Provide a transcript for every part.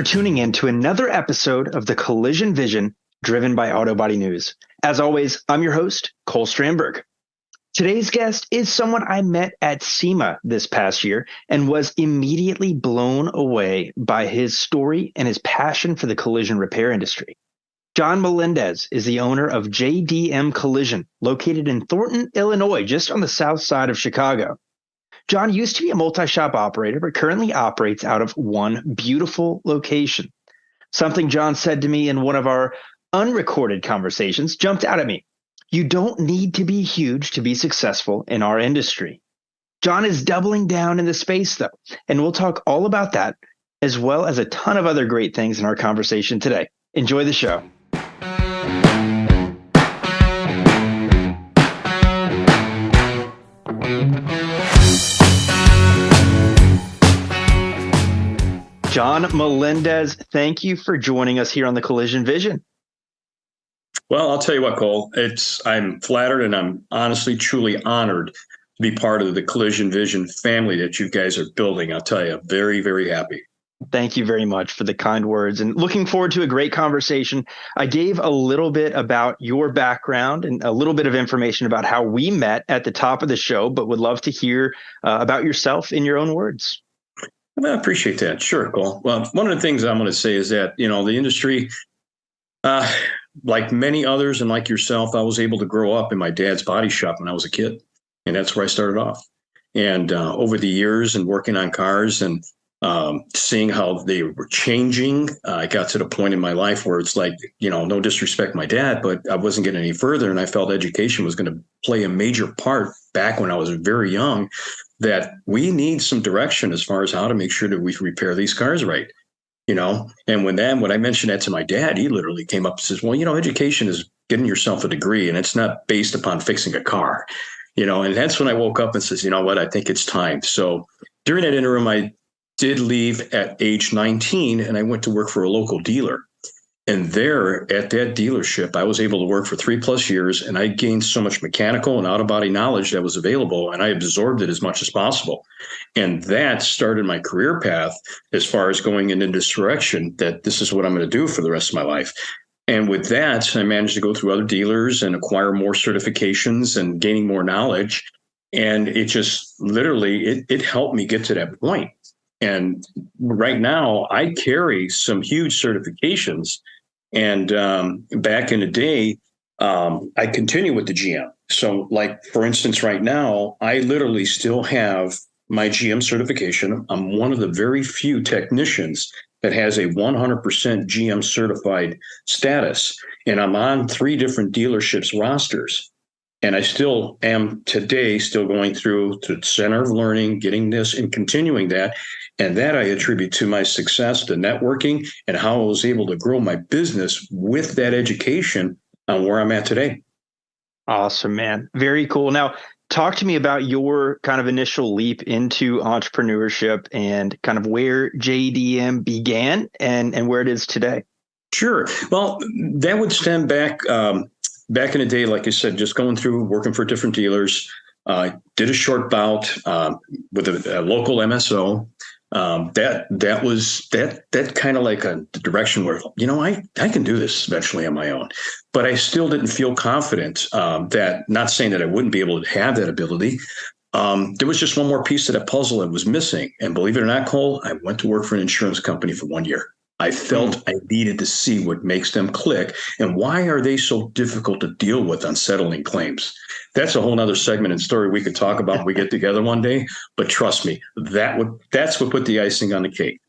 for tuning in to another episode of the Collision Vision driven by Auto Body News. As always, I'm your host, Cole Strandberg. Today's guest is someone I met at SEMA this past year and was immediately blown away by his story and his passion for the collision repair industry. John Melendez is the owner of JDM Collision, located in Thornton, Illinois, just on the south side of Chicago. John used to be a multi-shop operator, but currently operates out of one beautiful location. Something John said to me in one of our unrecorded conversations jumped out at me. You don't need to be huge to be successful in our industry. John is doubling down in the space, though, and we'll talk all about that, as well as a ton of other great things in our conversation today. Enjoy the show. John Melendez, thank you for joining us here on the Collision Vision. Well, I'll tell you what, Cole, I'm flattered and I'm honestly, truly honored to be part of the Collision Vision family that you guys are building. I'll tell you, I'm very, very happy. Thank you very much for the kind words and looking forward to a great conversation. I gave a little bit about your background and a little bit of information about how we met at the top of the show, but would love to hear about yourself in your own words. Well, I appreciate that. Sure, Cole. Well, one of the things I'm going to say is that, the industry, like many others and like yourself, I was able to grow up in my dad's body shop when I was a kid. And that's where I started off. And over the years and working on cars and seeing how they were changing, I got to the point in my life where it's like, no disrespect my dad, but I wasn't getting any further. And I felt education was going to play a major part back when I was very young, that we need some direction as far as how to make sure that we repair these cars right. And when I mentioned that to my dad, he literally came up and says, well, education is getting yourself a degree and it's not based upon fixing a car, and that's when I woke up and says, you know what, I think it's time. So during that interim, I did leave at age 19 and I went to work for a local dealer. And there at that dealership, I was able to work for 3+ years and I gained so much mechanical and out-of-body knowledge that was available and I absorbed it as much as possible. And that started my career path as far as going in this direction that this is what I'm going to do for the rest of my life. And with that, I managed to go through other dealers and acquire more certifications and gaining more knowledge. And it just literally, it helped me get to that point. And right now, I carry some huge certifications. And back in the day, I continue with the GM. So like, for instance, right now, I literally still have my GM certification. I'm one of the very few technicians that has a 100% GM certified status. And I'm on 3 different dealerships rosters. And I still am today still going through the Center of Learning, getting this and continuing that. And that I attribute to my success, the networking, and how I was able to grow my business with that education on where I'm at today. Awesome, man. Very cool. Now, talk to me about your kind of initial leap into entrepreneurship and kind of where JDM began and where it is today. Sure. Well, that would stem back back in the day, like I said, just going through working for different dealers. Did a short bout with a local MSO. That was kind of like a direction where, I can do this eventually on my own, but I still didn't feel confident that, not saying that I wouldn't be able to have that ability. There was just one more piece to that puzzle that was missing. And believe it or not, Cole, I went to work for an insurance company for 1 year. I felt I needed to see what makes them click and why are they so difficult to deal with on settling claims. That's a whole nother segment and story we could talk about when we get together one day. But trust me, that's what put the icing on the cake.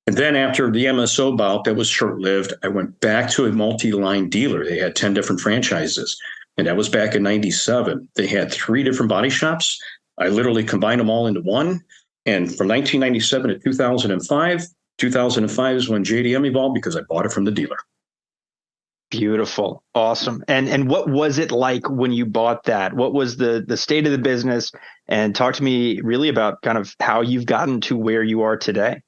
And then after the MSO bout, that was short-lived, I went back to a multi-line dealer. They had 10 different franchises. And that was back in 97. They had 3 different body shops. I literally combined them all into one. And from 1997 to 2005 is when JDM evolved because I bought it from the dealer. Beautiful. Awesome. And what was it like when you bought that? What was the state of the business? And talk to me really about kind of how you've gotten to where you are today.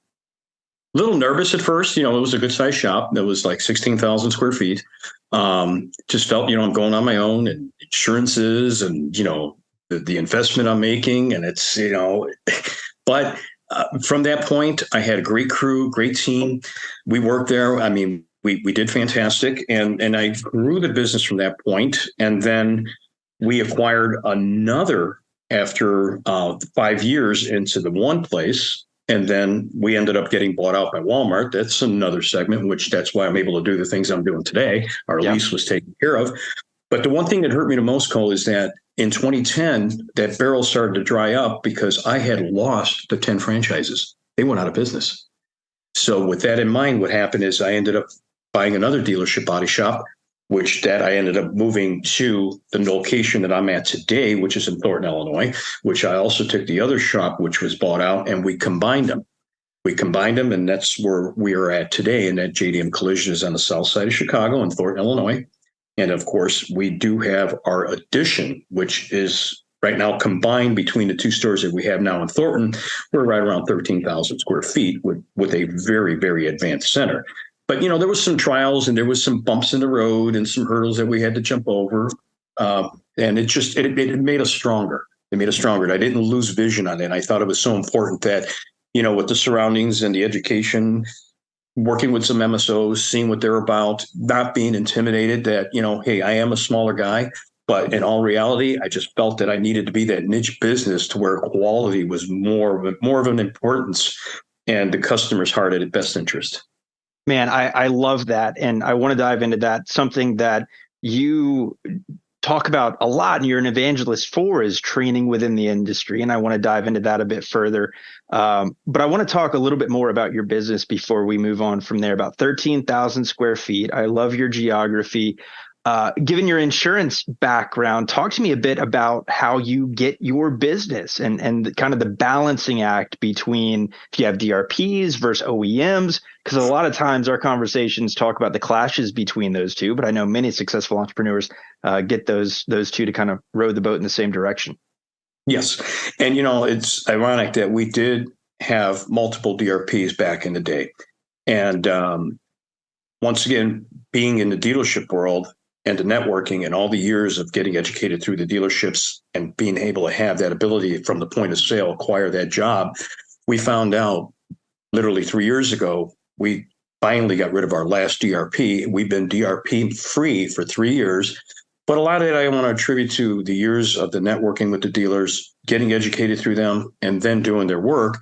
A little nervous at first. It was a good sized shop that was like 16,000 square feet. Just felt, I'm going on my own and insurances and, the investment I'm making. And it's, but From that point, I had a great crew, great team. We worked there. I mean, we did fantastic, and I grew the business from that point. And then we acquired another after 5 years into the one place. And then we ended up getting bought out by Walmart. That's another segment, which that's why I'm able to do the things I'm doing today. Our lease was taken care of. But the one thing that hurt me the most, Cole, is that in 2010, that barrel started to dry up because I had lost the 10 franchises. They went out of business. So with that in mind, what happened is I ended up buying another dealership body shop, which that I ended up moving to the location that I'm at today, which is in Thornton, Illinois, which I also took the other shop, which was bought out, and we combined them. And that's where we are at today. And that JDM Collision is on the south side of Chicago in Thornton, Illinois. And of course, we do have our addition, which is right now combined between the two stores that we have now in Thornton. We're right around 13,000 square feet with a very, very advanced center. But, there was some trials and there was some bumps in the road and some hurdles that we had to jump over. And it made us stronger. It made us stronger. And I didn't lose vision on it. I thought it was so important that, with the surroundings and the education, working with some MSOs, seeing what they're about, not being intimidated that, hey, I am a smaller guy. But in all reality, I just felt that I needed to be that niche business to where quality was more of an importance and the customer's heart at best interest. Man, I love that. And I want to dive into that. Something that you talk about a lot and you're an evangelist for is training within the industry. And I want to dive into that a bit further. But I want to talk a little bit more about your business before we move on from there. About 13,000 square feet. I love your geography. Given your insurance background, talk to me a bit about how you get your business and kind of the balancing act between if you have DRPs versus OEMs, because a lot of times our conversations talk about the clashes between those two, but I know many successful entrepreneurs get those two to kind of row the boat in the same direction. Yes. And, it's ironic that we did have multiple DRPs back in the day. And once again, being in the dealership world, and the networking and all the years of getting educated through the dealerships and being able to have that ability from the point of sale, acquire that job, we found out literally 3 years ago, we finally got rid of our last DRP. We've been DRP free for 3 years. But a lot of it I want to attribute to the years of the networking with the dealers, getting educated through them, and then doing their work.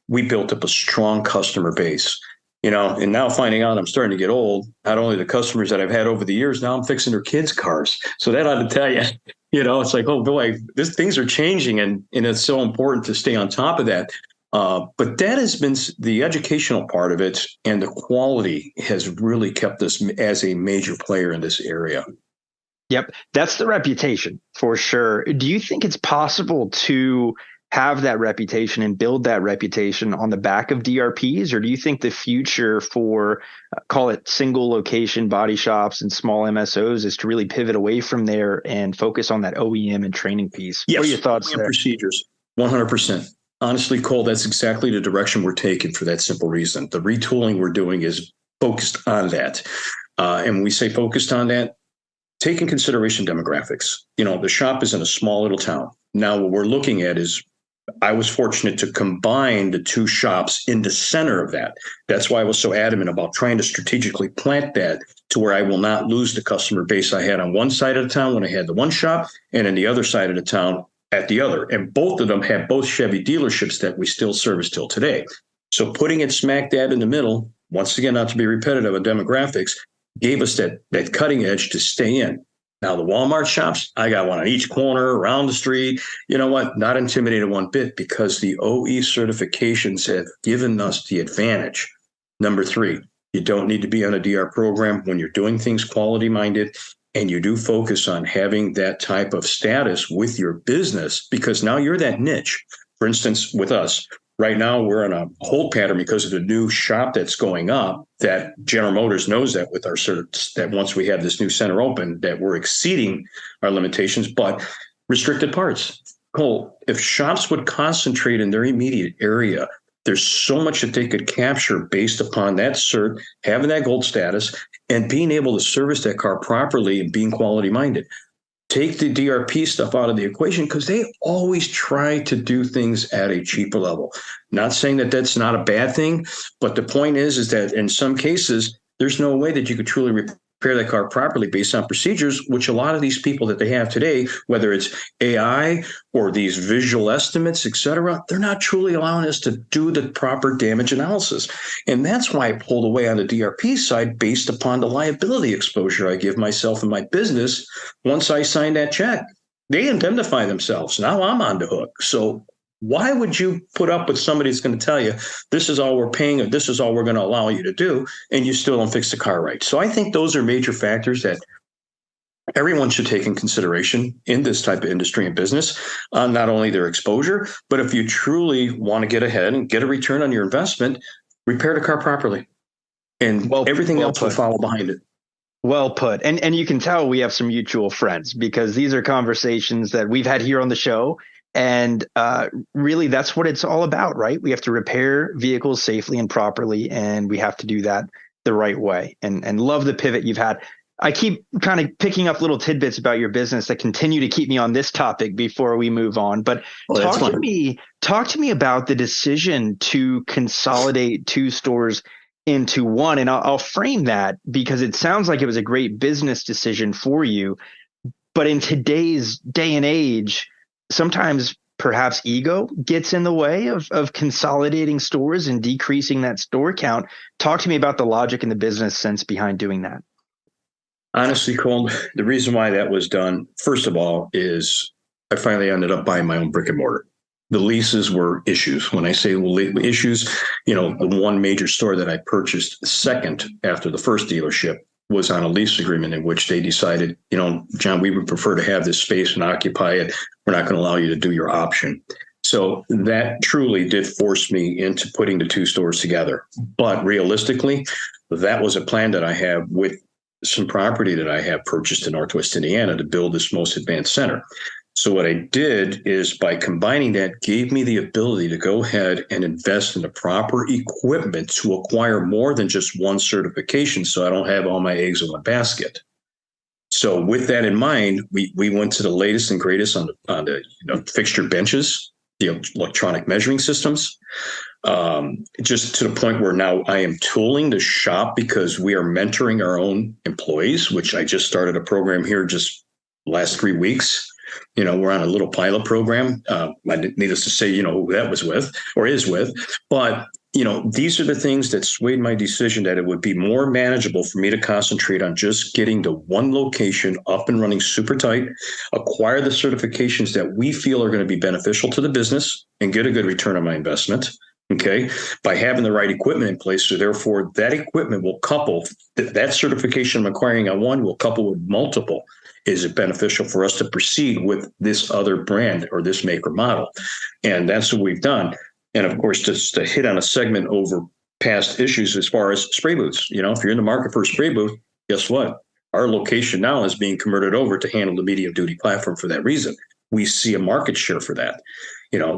We built up a strong customer base. And now finding out I'm starting to get old, not only the customers that I've had over the years, now I'm fixing their kids' cars. So that ought to tell you, it's like, oh boy, things are changing and it's so important to stay on top of that. But that has been the educational part of it, and the quality has really kept us as a major player in this area. Yep. That's the reputation for sure. Do you think it's possible to have that reputation and build that reputation on the back of DRPs? Or do you think the future for, call it single location body shops and small MSOs, is to really pivot away from there and focus on that OEM and training piece? Yes. What are your thoughts there? Procedures, 100%. Honestly, Cole, that's exactly the direction we're taking for that simple reason. The retooling we're doing is focused on that. And when we say focused on that, take in consideration demographics. The shop is in a small little town. Now, what we're looking at is, I was fortunate to combine the two shops in the center of that. That's why I was so adamant about trying to strategically plant that to where I will not lose the customer base I had on one side of the town when I had the one shop, and in the other side of the town at the other. And both of them have both Chevy dealerships that we still service till today. So putting it smack dab in the middle, once again, not to be repetitive of demographics, gave us that cutting edge to stay in. Now, the Walmart shops, I got one on each corner, around the street. You know what? Not intimidated one bit, because the OE certifications have given us the advantage. Number 3, you don't need to be on a DR program when you're doing things quality-minded, and you do focus on having that type of status with your business, because now you're that niche. For instance, with us, right now we're on a hold pattern because of the new shop that's going up, that General Motors knows that with our certs, that once we have this new center open, that we're exceeding our limitations, but restricted parts. Cole, if shops would concentrate in their immediate area, there's so much that they could capture based upon that cert, having that gold status, and being able to service that car properly and being quality minded. take the DRP stuff out of the equation because they always try to do things at a cheaper level. Not saying that that's not a bad thing, but the point is that in some cases, there's no way that you could truly repair that car properly based on procedures, which a lot of these people that they have today, whether it's AI or these visual estimates, et cetera, they're not truly allowing us to do the proper damage analysis. And that's why I pulled away on the DRP side based upon the liability exposure I give myself and my business once I sign that check. They indemnify themselves. Now I'm on the hook. So why would you put up with somebody that's going to tell you this is all we're paying or this is all we're going to allow you to do, and you still don't fix the car right? So I think those are major factors that everyone should take in consideration in this type of industry and business, not only their exposure, but if you truly want to get ahead and get a return on your investment, repair the car properly, and everything else will follow behind it. Well put. And you can tell we have some mutual friends because these are conversations that we've had here on the show. And really, that's what it's all about, right? We have to repair vehicles safely and properly, and we have to do that the right way. And love the pivot you've had. I keep kind of picking up little tidbits about your business that continue to keep me on this topic before we move on. But talk to me about the decision to consolidate 2 stores into 1. And I'll frame that because it sounds like it was a great business decision for you. But in today's day and age, sometimes perhaps ego gets in the way of consolidating stores and decreasing that store count. Talk to me about the logic and the business sense behind doing that. Honestly, Cole, the reason why that was done, first of all, is I finally ended up buying my own brick and mortar. The leases were issues. When I say issues, the one major store that I purchased second after the first dealership was on a lease agreement in which they decided, John, we would prefer to have this space and occupy it. We're not going to allow you to do your option. So that truly did force me into putting the 2 stores together. But realistically, that was a plan that I have with some property that I have purchased in Northwest Indiana to build this most advanced center. So what I did is by combining that gave me the ability to go ahead and invest in the proper equipment to acquire more than just one certification so I don't have all my eggs in one basket. So with that in mind, we went to the latest and greatest on the fixture benches, the electronic measuring systems, just to the point where now I am tooling the shop because we are mentoring our own employees, which I just started a program here just last 3 weeks. We're on a little pilot program. Needless to say, who that was with or is with. But, these are the things that swayed my decision that it would be more manageable for me to concentrate on just getting the one location up and running super tight, acquire the certifications that we feel are going to be beneficial to the business and get a good return on my investment. Okay, by having the right equipment in place. So therefore, that equipment will couple that certification I'm acquiring on one will couple with multiple. Is it beneficial for us to proceed with this other brand or this make or model? And that's what we've done. And of course, just to hit on a segment over past issues as far as spray booths. If you're in the market for a spray booth, guess what? Our location now is being converted over to handle the medium duty platform for that reason. We see a market share for that.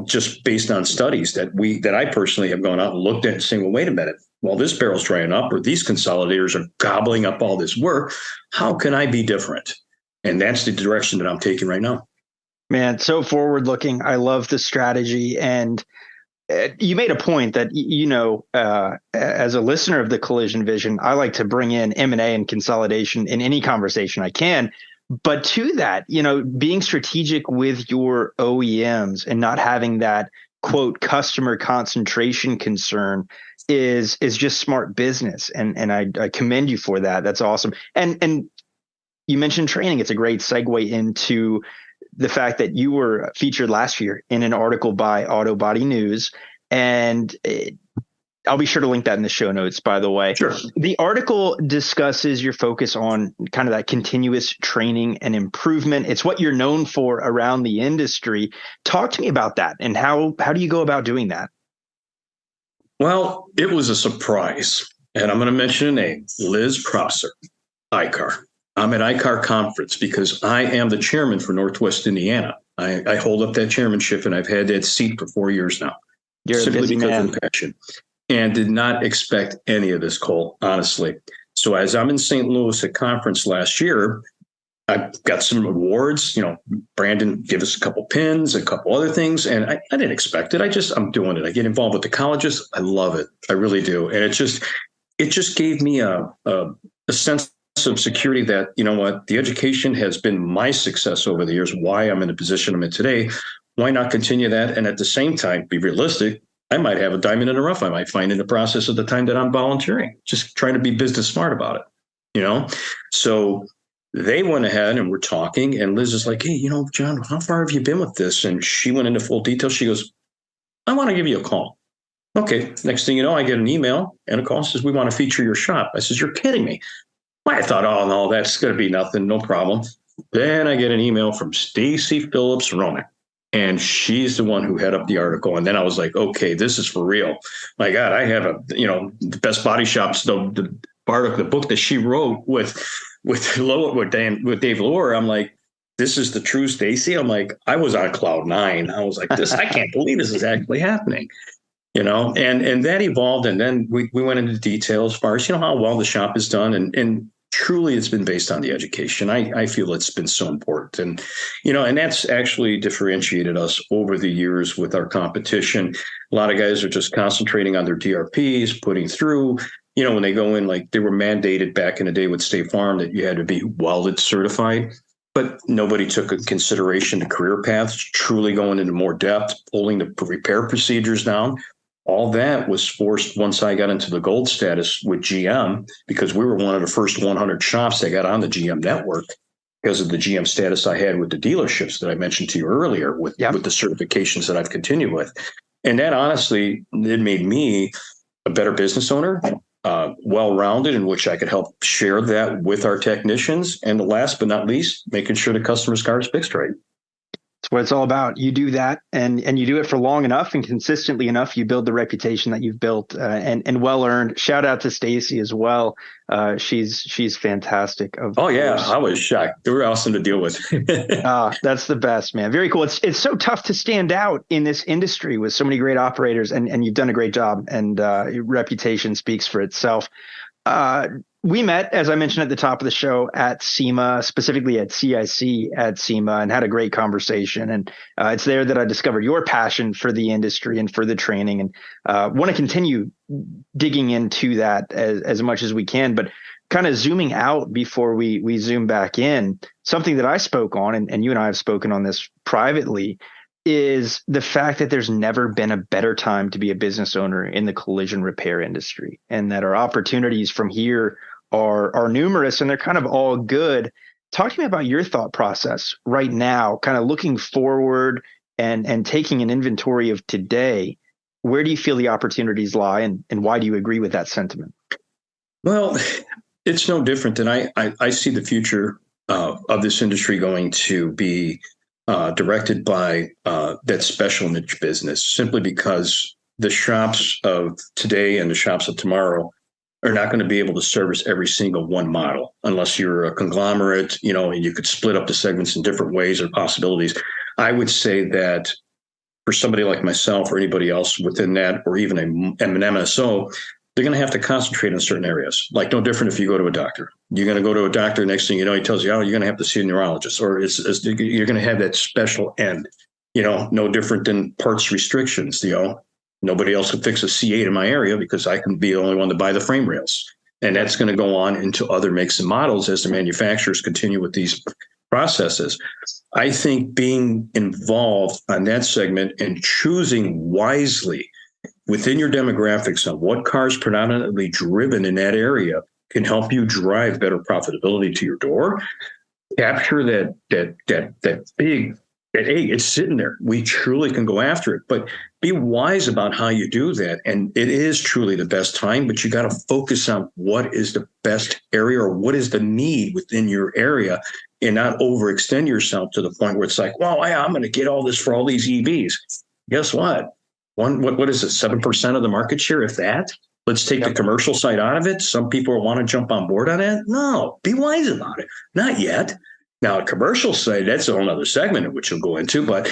Just based on studies that I personally have gone out and looked at and saying, well, wait a minute, while this barrel's drying up or these consolidators are gobbling up all this work, how can I be different? And that's the direction that I'm taking right now. Man, so forward looking. I love the strategy. And you made a point that, as a listener of the Collision Vision, I like to bring in M&A and consolidation in any conversation I can. But to that, being strategic with your OEMs and not having that, quote, customer concentration concern is just smart business. And I commend you for that. That's awesome. And you mentioned training. It's a great segue into the fact that you were featured last year in an article by Auto Body News. And I'll be sure to link that in the show notes, by the way. Sure. The article discusses your focus on kind of that continuous training and improvement. It's what you're known for around the industry. Talk to me about that and how do you go about doing that? Well, it was a surprise. And I'm going to mention a name, Liz Prosser, ICAR. I'm at ICAR conference because I am the chairman for Northwest Indiana. I hold up that chairmanship and I've had that seat for 4 years now. You're simply a busy man. Of passion. And did not expect any of this, Cole, honestly. So as I'm in St. Louis at conference last year, I've got some awards, Brandon gave us a couple pins, a couple other things, and I didn't expect it. I'm doing it. I get involved with the colleges. I love it. I really do. And it just gave me a sense of security that, you know what, the education has been my success over the years, why I'm in the position I'm in today. Why not continue that? And at the same time, be realistic. I might have a diamond in the rough I might find in the process of the time that I'm volunteering, just trying to be business smart about it, So they went ahead and were talking, and Liz is like, hey, John, how far have you been with this? And she went into full detail. She goes, I want to give you a call. Okay. Next thing you know, I get an email and a call says, we want to feature your shop. I says, you're kidding me. I thought, oh, no, that's going to be nothing. No problem. Then I get an email from Stacy Phillips Roman, and she's the one who had up the article. And then I was like, okay, this is for real. My God, I have the best body shops, the book that she wrote with Dave Lohr. I'm like, this is the true Stacy. I'm like, I was on cloud nine. I was like, I can't believe this is actually happening, and that evolved. And then we went into detail as far as, how well the shop is done. And truly it's been based on the education. I feel it's been so important. And that's actually differentiated us over the years with our competition. A lot of guys are just concentrating on their DRPs, putting through, when they go in, like they were mandated back in the day with State Farm that you had to be welded certified, but nobody took into consideration the career paths, truly going into more depth, pulling the repair procedures down. All that was forced once I got into the gold status with GM, because we were one of the first 100 shops that got on the GM network because of the GM status I had with the dealerships that I mentioned to you earlier with the certifications that I've continued with. And that honestly, it made me a better business owner, well-rounded, in which I could help share that with our technicians. And last but not least, making sure the customer's car is fixed right. It's what it's all about. You do that, and you do it for long enough and consistently enough, you build the reputation that you've built, and well earned. Shout out to Stacy as well. She's fantastic. I was shocked. They were awesome to deal with. That's the best, man. Very cool. It's so tough to stand out in this industry with so many great operators, and you've done a great job, and your reputation speaks for itself. We met, as I mentioned at the top of the show, at SEMA, specifically at CIC at SEMA, and had a great conversation. And it's there that I discovered your passion for the industry and for the training, and want to continue digging into that as much as we can. But kind of zooming out before we zoom back in, something that I spoke on, and you and I have spoken on this privately, is the fact that there's never been a better time to be a business owner in the collision repair industry, and that our opportunities from here are numerous, and they're kind of all good. Talk to me about your thought process right now, kind of looking forward and taking an inventory of today. Where do you feel the opportunities lie, and why do you agree with that sentiment? Well, it's no different than I see the future of this industry going to be directed by that special niche business, simply because the shops of today and the shops of tomorrow are not going to be able to service every single one model unless you're a conglomerate, and you could split up the segments in different ways or possibilities. I would say that for somebody like myself or anybody else within that, or even an MSO, they're going to have to concentrate on certain areas. Like, no different if you go to a doctor. You're going to go to a doctor, next thing you know, he tells you, oh, you're going to have to see a neurologist, or you're going to have that special end, no different than parts restrictions, Nobody else can fix a C8 in my area because I can be the only one to buy the frame rails. And that's going to go on into other makes and models as the manufacturers continue with these processes. I think being involved on that segment and choosing wisely within your demographics on what cars predominantly driven in that area can help you drive better profitability to your door. Capture that big, hey, it's sitting there. We truly can go after it, but be wise about how you do that. And it is truly the best time, but you got to focus on what is the best area or what is the need within your area, and not overextend yourself to the point where it's like, well, I'm going to get all this for all these EVs. Guess what? What is it? 7% of the market share, if that? Let's take the commercial side out of it. Some people want to jump on board on it. No, be wise about it. Not yet. Now, a commercial side, that's a whole other segment in which you'll go into, but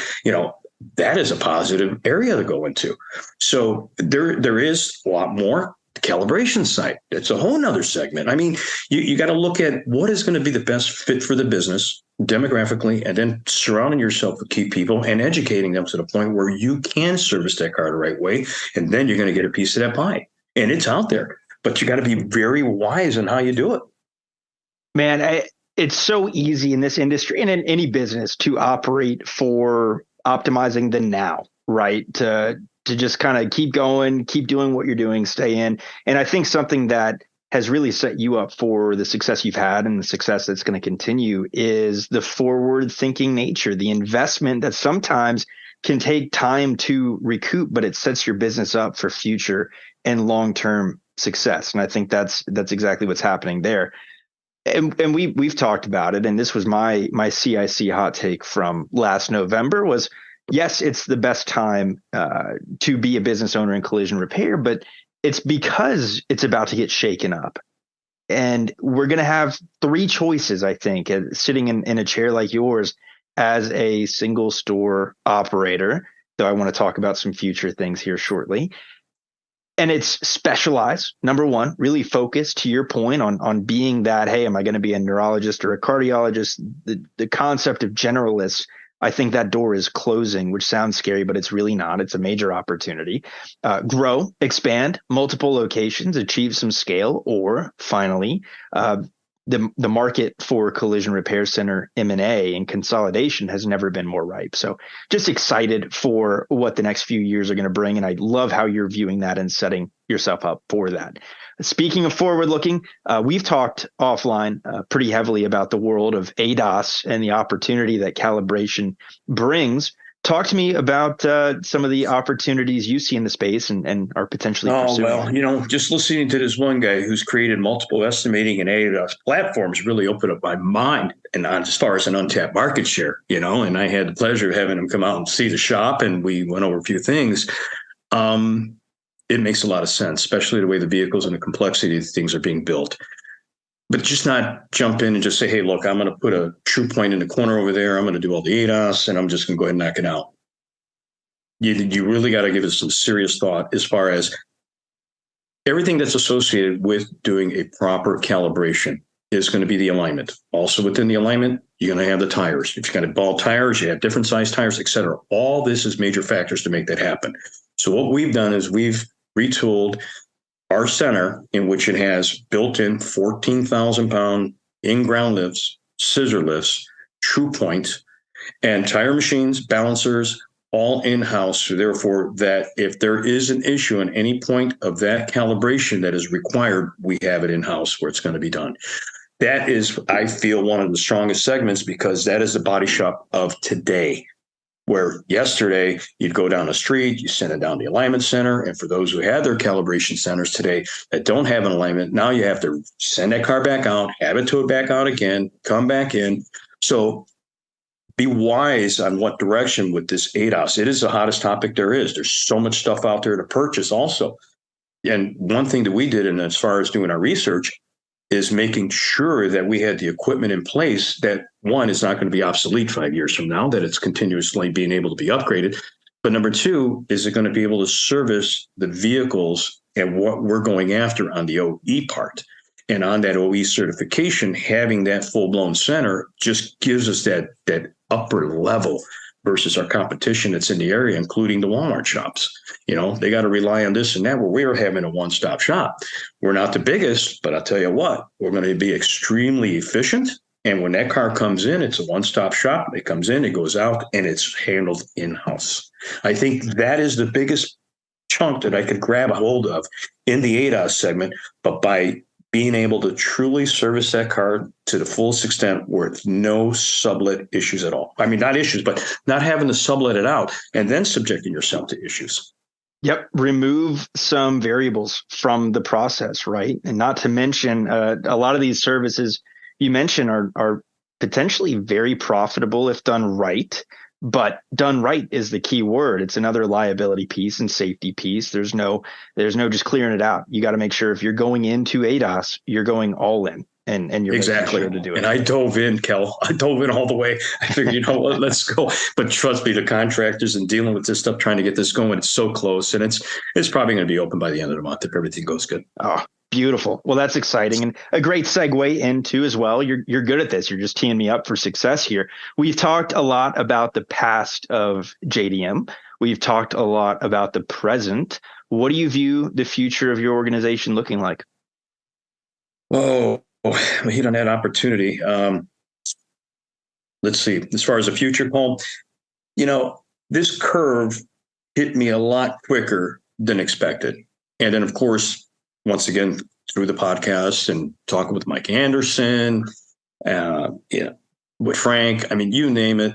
that is a positive area to go into. So there is a lot more calibration side. It's a whole nother segment. I mean, you got to look at what is going to be the best fit for the business demographically, and then surrounding yourself with key people and educating them to the point where you can service that car the right way. And then you're going to get a piece of that pie. And it's out there, but you got to be very wise in how you do it. Man, it's so easy in this industry and in any business to operate for optimizing the now, right? To just kind of keep going, keep doing what you're doing, stay in. And I think something that has really set you up for the success you've had and the success that's going to continue is the forward thinking nature, the investment that sometimes can take time to recoup, but it sets your business up for future and long-term success. And I think that's exactly what's happening there. And we've talked about it. And this was my CIC hot take from last November was, yes, it's the best time to be a business owner in collision repair, but it's because it's about to get shaken up. And we're going to have three choices, I think, sitting in a chair like yours as a single store operator, though I want to talk about some future things here shortly. And it's specialized, number one, really focused to your point on being that, hey, am I going to be a neurologist or a cardiologist? The concept of generalists, I think that door is closing, which sounds scary, but it's really not. It's a major opportunity. Grow, expand, multiple locations, achieve some scale, or finally, the market for collision repair center M&A and consolidation has never been more ripe. So just excited for what the next few years are going to bring. And I love how you're viewing that and setting yourself up for that. Speaking of forward looking, we've talked offline pretty heavily about the world of ADAS and the opportunity that calibration brings. Talk to me about some of the opportunities you see in the space and are potentially pursuing. Well, just listening to this one guy who's created multiple estimating and ADAS platforms really opened up my mind and as far as an untapped market share, and I had the pleasure of having him come out and see the shop, and we went over a few things. It makes a lot of sense, especially the way the vehicles and the complexity of things are being built. But just not jump in and just say, hey, look, I'm going to put a true point in the corner over there. I'm going to do all the ADAS, and I'm just going to go ahead and knock it out. You really got to give it some serious thought as far as everything that's associated with doing a proper calibration is going to be the alignment. Also within the alignment, you're going to have the tires. If you've got ball tires, you have different size tires, et cetera. All this is major factors to make that happen. So what we've done is we've retooled our center, in which it has built-in 14,000-pound in-ground lifts, scissor lifts, true point, and tire machines, balancers, all in-house. So therefore, that if there is an issue in any point of that calibration that is required, we have it in-house where it's going to be done. That is, I feel, one of the strongest segments because that is the body shop of today. Where yesterday you'd go down the street, you send it down the alignment center. And for those who had their calibration centers today that don't have an alignment, now you have to send that car back out, have it towed back out again, come back in. So be wise on what direction with this ADAS. It is the hottest topic there is. There's so much stuff out there to purchase also. And one thing that we did, and as far as doing our research, is making sure that we had the equipment in place that, one, is not going to be obsolete 5 years from now, that it's continuously being able to be upgraded. But number two, is it going to be able to service the vehicles and what we're going after on the OE part? And on that OE certification, having that full-blown center just gives us that upper level versus our competition that's in the area, including the Walmart shops. They got to rely on this and that, where we're having a one-stop shop. We're not the biggest, but I'll tell you what, we're going to be extremely efficient. And when that car comes in, it's a one-stop shop. It comes in, it goes out, and it's handled in-house. I think that is the biggest chunk that I could grab a hold of in the ADAS segment, but by being able to truly service that car to the fullest extent with no sublet issues at all. I mean, not issues, but not having to sublet it out and then subjecting yourself to issues. Yep. Remove some variables from the process, right? And not to mention a lot of these services you mentioned are potentially very profitable if done right. But done right is the key word. It's another liability piece and safety piece. There's no just clearing it out. You got to make sure if you're going into ADAS, you're going all in. and you're Exactly. making sure to do it. And I dove in, Kel. I dove in all the way. I figured, you know what, let's go. But trust me, the contractors and dealing with this stuff, trying to get this going, it's so close. And it's probably going to be open by the end of the month if everything goes good. Oh, beautiful. Well, that's exciting, and a great segue into as well. You're good at this. You're just teeing me up for success here. We've talked a lot about the past of JDM. We've talked a lot about the present. What do you view the future of your organization looking like? Oh, we hit on that opportunity. Let's see. As far as the future, Cole, you know, this curve hit me a lot quicker than expected. And then, of course, once again, through the podcast and talking with Mike Anderson, with Frank, I mean, you name it.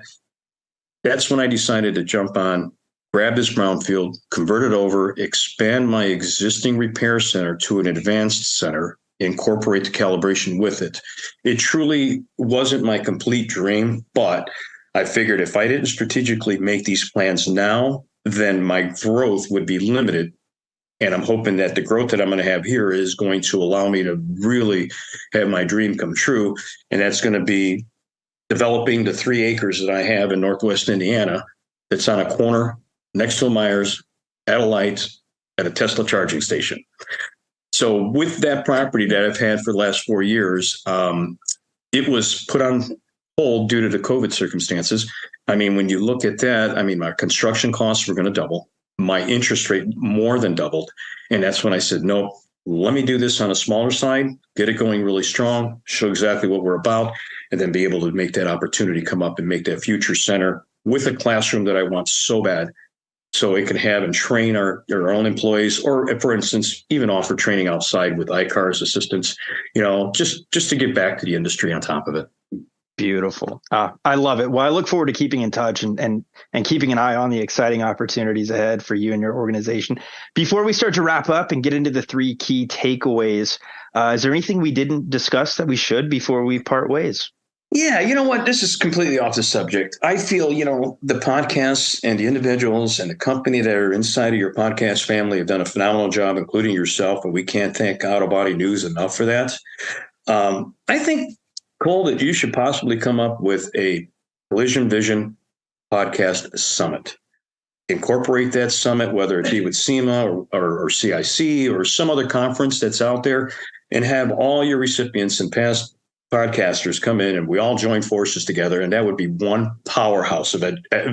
That's when I decided to jump on, grab this brownfield, convert it over, expand my existing repair center to an advanced center, incorporate the calibration with it. It truly wasn't my complete dream, but I figured if I didn't strategically make these plans now, then my growth would be limited. And I'm hoping that the growth that I'm going to have here is going to allow me to really have my dream come true. And that's going to be developing the 3 acres that I have in Northwest Indiana that's on a corner next to a Myers, at a light, at a Tesla charging station. So with that property that I've had for the last 4 years, it was put on hold due to the COVID circumstances. I mean, when you look at that, I mean, my construction costs were going to double. My interest rate more than doubled. And that's when I said, no, let me do this on a smaller side, get it going really strong, show exactly what we're about, and then be able to make that opportunity come up and make that future center with a classroom that I want so bad, so it can have and train our own employees, or for instance, even offer training outside with iCars assistants, you know, just to get back to the industry on top of it. Beautiful. I love it. Well, I look forward to keeping in touch and keeping an eye on the exciting opportunities ahead for you and your organization. Before we start to wrap up and get into the 3 key takeaways, is there anything we didn't discuss that we should before we part ways? Yeah, you know what? This is completely off the subject. I feel, you know, the podcasts and the individuals and the company that are inside of your podcast family have done a phenomenal job, including yourself, and we can't thank Auto Body News enough for that. I think, Cole, that you should possibly come up with a Collision Vision podcast summit. Incorporate that summit, whether it be with SEMA or CIC or some other conference that's out there, and have all your recipients and past podcasters come in and we all join forces together. And that would be one powerhouse of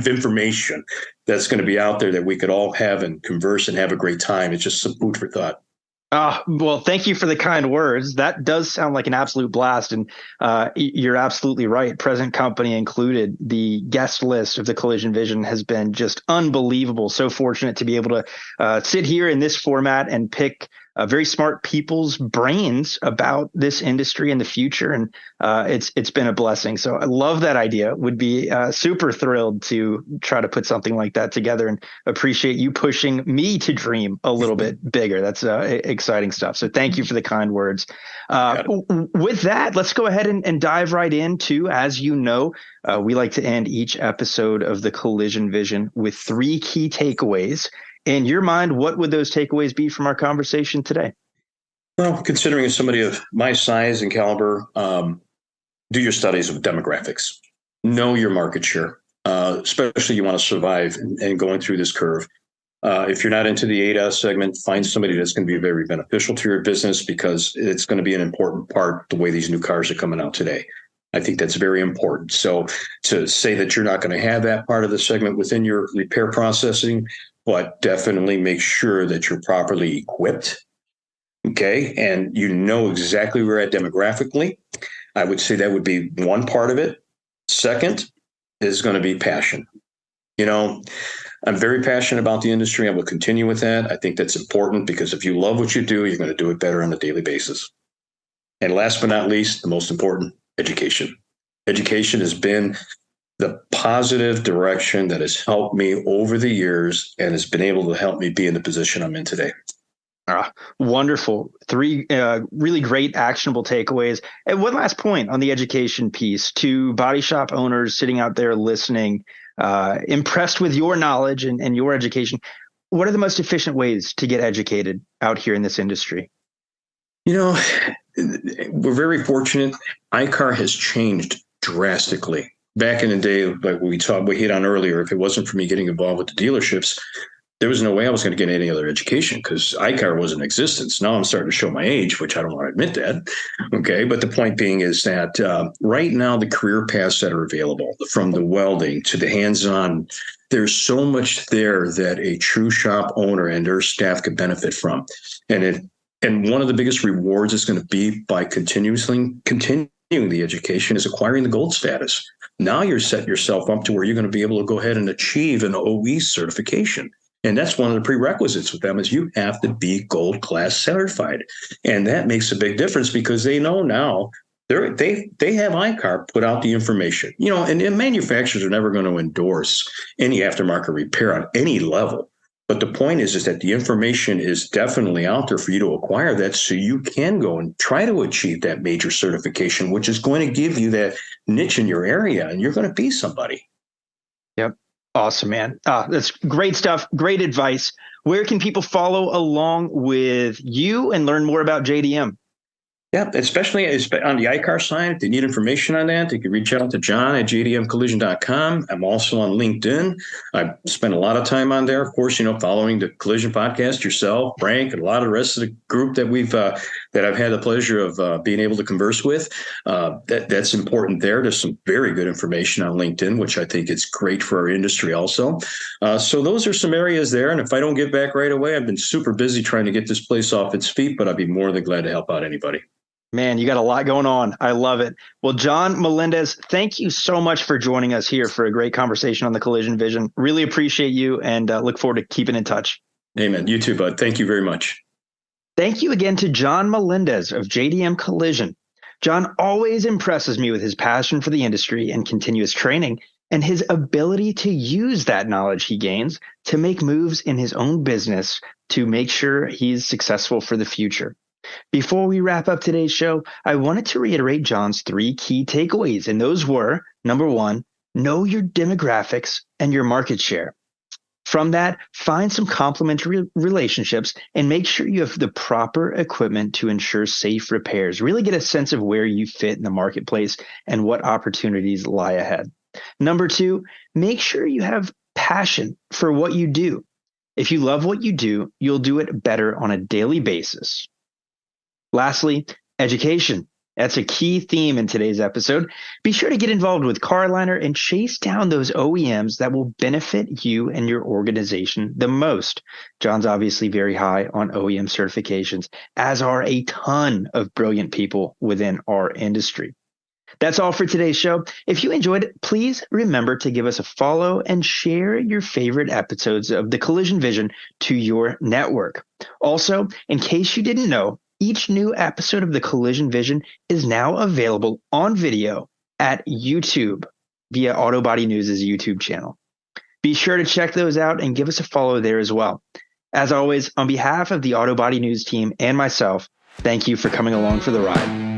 information that's going to be out there that we could all have and converse and have a great time. It's just some food for thought. Well, thank you for the kind words. That does sound like an absolute blast. And you're absolutely right. Present company included. The guest list of the Collision Vision has been just unbelievable. So fortunate to be able to sit here in this format and pick very smart people's brains about this industry and the future. And it's been a blessing. So I love that idea. Would be super thrilled to try to put something like that together, and appreciate you pushing me to dream a little bit bigger. That's exciting stuff. So thank you for the kind words. With that, let's go ahead and dive right into, as you know, we like to end each episode of the Collision Vision with 3 key takeaways. In your mind, what would those takeaways be from our conversation today? Well, considering as somebody of my size and caliber, do your studies of demographics. Know your market share, especially you want to survive and going through this curve. If you're not into the ADAS segment, find somebody that's going to be very beneficial to your business, because it's going to be an important part the way these new cars are coming out today. I think that's very important. So to say that you're not going to have that part of the segment within your repair processing, but definitely make sure that you're properly equipped. Okay. And you know exactly where you're at demographically. I would say that would be one part of it. Second is going to be passion. You know, I'm very passionate about the industry. I will continue with that. I think that's important, because if you love what you do, you're going to do it better on a daily basis. And last but not least, the most important, education. Education has been the positive direction that has helped me over the years and has been able to help me be in the position I'm in today. Wonderful. 3 really great actionable takeaways. And one last point on the education piece to body shop owners sitting out there listening, impressed with your knowledge and your education. What are the most efficient ways to get educated out here in this industry? You know, we're very fortunate. iCar has changed drastically. Back in the day, like we hit on earlier, if it wasn't for me getting involved with the dealerships, there was no way I was going to get any other education because iCar was in existence. Now I'm starting to show my age, which I don't want to admit that. Okay. But the point being is that right now, the career paths that are available, from the welding to the hands-on, there's so much there that a true shop owner and their staff could benefit from. And one of the biggest rewards is going to be by continuing the education is acquiring the gold status. Now you're setting yourself up to where you're going to be able to go ahead and achieve an OE certification. And that's one of the prerequisites with them is you have to be gold class certified. And that makes a big difference because they know now they have iCar put out the information, and manufacturers are never going to endorse any aftermarket repair on any level. But the point is that the information is definitely out there for you to acquire that so you can go and try to achieve that major certification, which is going to give you that niche in your area and you're going to be somebody. Yep. Awesome, man. That's great stuff. Great advice. Where can people follow along with you and learn more about JDM? Yeah, especially on the iCar side, if they need information on that, they can reach out to John at jdmcollision.com. I'm also on LinkedIn. I spend a lot of time on there, of course, following the Collision podcast, yourself, Frank, and a lot of the rest of the group that that I've had the pleasure of being able to converse with. That's important there. There's some very good information on LinkedIn, which I think is great for our industry also. So those are some areas there. And if I don't get back right away, I've been super busy trying to get this place off its feet, but I'd be more than glad to help out anybody. Man, you got a lot going on. I love it. Well, John Melendez, thank you so much for joining us here for a great conversation on the Collision Vision. Really appreciate you and look forward to keeping in touch. Amen. You too, bud. Thank you very much. Thank you again to John Melendez of JDM Collision. John always impresses me with his passion for the industry and continuous training and his ability to use that knowledge he gains to make moves in his own business to make sure he's successful for the future. Before we wrap up today's show, I wanted to reiterate John's 3 key takeaways, and those were, number 1, know your demographics and your market share. From that, find some complementary relationships and make sure you have the proper equipment to ensure safe repairs. Really get a sense of where you fit in the marketplace and what opportunities lie ahead. Number 2, make sure you have passion for what you do. If you love what you do, you'll do it better on a daily basis. Lastly, education. That's a key theme in today's episode. Be sure to get involved with Carliner and chase down those OEMs that will benefit you and your organization the most. John's obviously very high on OEM certifications, as are a ton of brilliant people within our industry. That's all for today's show. If you enjoyed it, please remember to give us a follow and share your favorite episodes of the Collision Vision to your network. Also, in case you didn't know, each new episode of the Collision Vision is now available on video at YouTube via Autobody News' YouTube channel. Be sure to check those out and give us a follow there as well. As always, on behalf of the Autobody News team and myself, thank you for coming along for the ride.